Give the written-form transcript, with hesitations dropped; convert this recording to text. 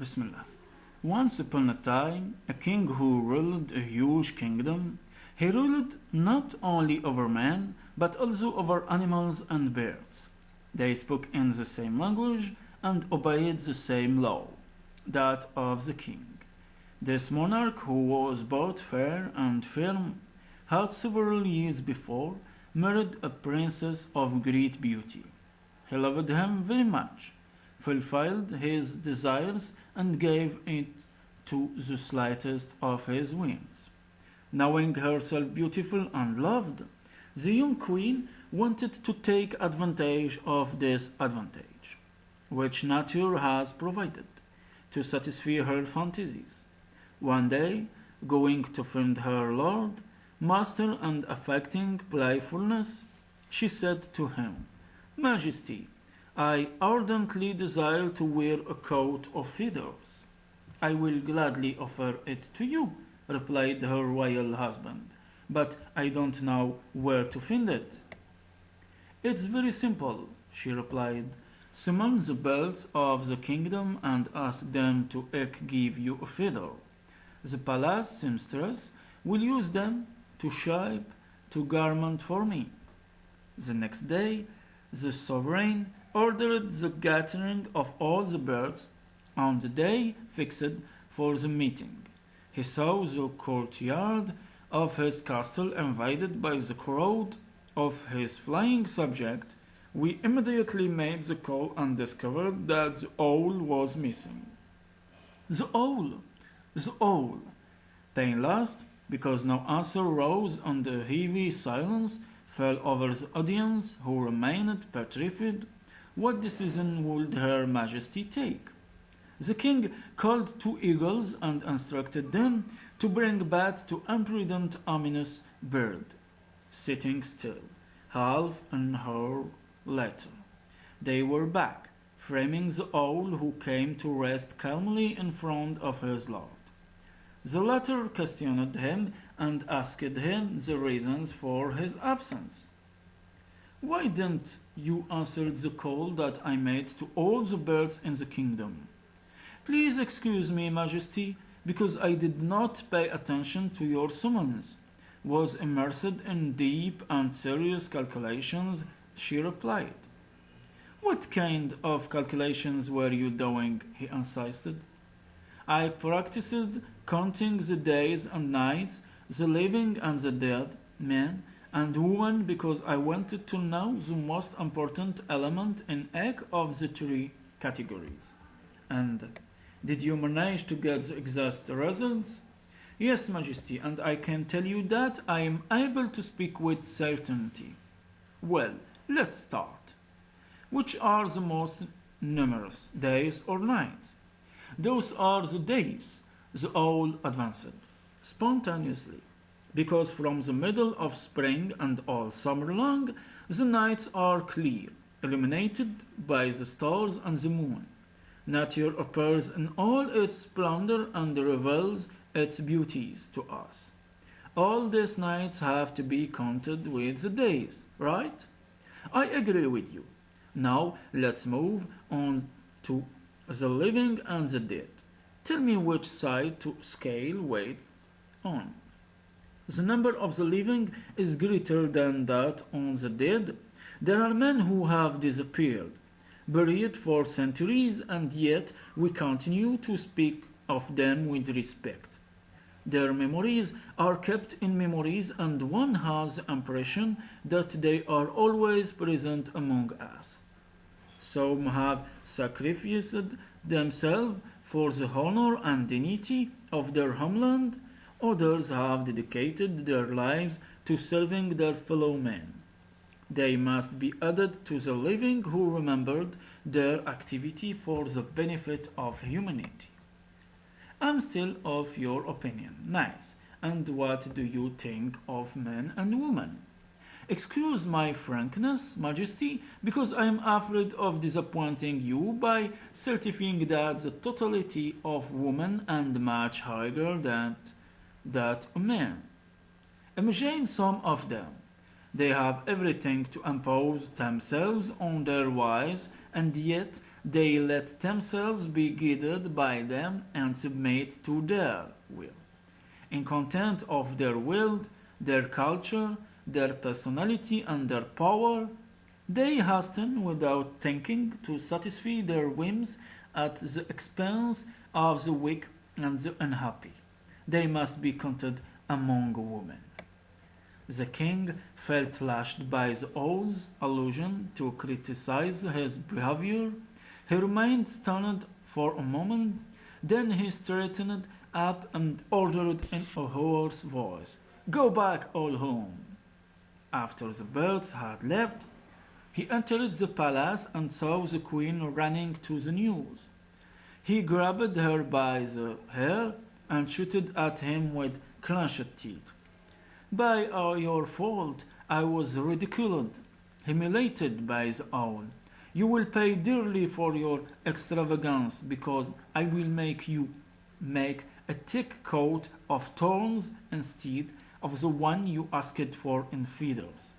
Bismillah. Once upon a time, a king who ruled a huge kingdom. He ruled not only over men, but also over animals and birds. They spoke in the same language and obeyed the same law, that of the king. This monarch, who was both fair and firm, had several years before married a princess of great beauty. He loved him very much, fulfilled his desires, and gave it to the slightest of his whims. Knowing herself beautiful and loved, the young queen wanted to take advantage of this advantage, which nature has provided, to satisfy her fantasies. One day, going to find her lord, master and affecting playfulness, she said to him, Majesty, I ardently desire to wear a coat of feathers. I will gladly offer it to you, replied her royal husband, but I don't know where to find it. It's very simple, she replied. Summon the birds of the kingdom and ask them to give you a feather. The palace seamstress will use them to shape to garment for me. The next day, the sovereign ordered the gathering of all the birds on the day fixed for the meeting. He saw the courtyard of his castle invaded by the crowd of his flying subject. We immediately made the call and discovered that the owl was missing. The owl! The owl! Pain last, because no answer rose, and the heavy silence fell over the audience, who remained petrified. What decision would Her Majesty take? The king called two eagles and instructed them to bring back to imprudent ominous bird, sitting still, half an hour later. They were back, framing the owl, who came to rest calmly in front of his lord. The latter questioned him and asked him the reasons for his absence. Why didn't you answer the call that I made to all the birds in the kingdom? Please excuse me, Majesty, because I did not pay attention to your summons. Was immersed in deep and serious calculations, she replied. What kind of calculations were you doing? He insisted. I practiced counting the days and nights, the living and the dead, men and women, because I wanted to know the most important element in each of the three categories. And did you manage to get the exact results? Yes, Majesty, and I can tell you that I am able to speak with certainty. Well, let's start. Which are the most numerous, days or nights? Those are the days, the owl advanced, spontaneously, because from the middle of spring and all summer long, the nights are clear, illuminated by the stars and the moon. Nature appears in all its splendor and reveals its beauties to us. All these nights have to be counted with the days, right? I agree with you. Now let's move on to the living and the dead. Tell me which side to scale weight on. The number of the living is greater than that on the dead. There are men who have disappeared, buried for centuries, and yet we continue to speak of them with respect. Their memories are kept in memories, and one has the impression that they are always present among us. Some have sacrificed themselves for the honor and dignity of their homeland. Others have dedicated their lives to serving their fellow men. They must be added to the living who remembered their activity for the benefit of humanity. I'm still of your opinion. Nice. And what do you think of men and women? Excuse my frankness, Majesty, because I am afraid of disappointing you by certifying that the totality of women and much higher than that of men. Imagine some of them. They have everything to impose themselves on their wives, and yet They let themselves be guided by them and submit to their will. In content of their will, their culture, their personality, and their power, they hasten without thinking to satisfy their whims at the expense of the weak and the unhappy. They must be counted among women. The king felt lashed by the owl's allusion to criticize his behavior. He remained stunned for a moment, then he straightened up and ordered in a hoarse voice, "Go back all home." After the birds had left, he entered the palace and saw the queen running to the news. He grabbed her by the hair and shouted at him with clenched teeth. "By your fault, I was ridiculed, humiliated by the owl. You will pay dearly for your extravagance, because I will make you make a thick coat of thorns instead of the one you asked for in feathers."